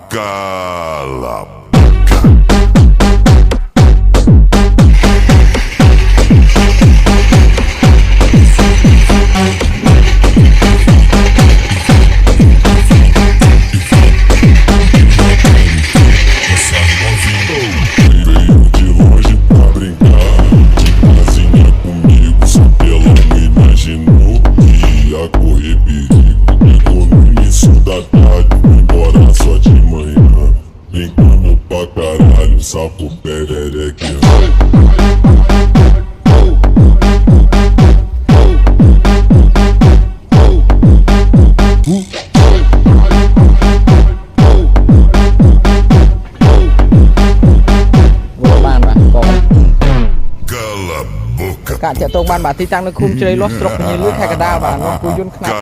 Cala a boca. Veio de longe pra brincar de casinha comigo, só que ela não imaginou que ia correr perigo. Pegou no início da tarde, foi embora só de manhã. Brincando pra caralho, sapo perereque. Cả chạy tông ban bà tí tăng nó khung chơi lót trọc như lưới khai cả đa và nó cùi dôn khăn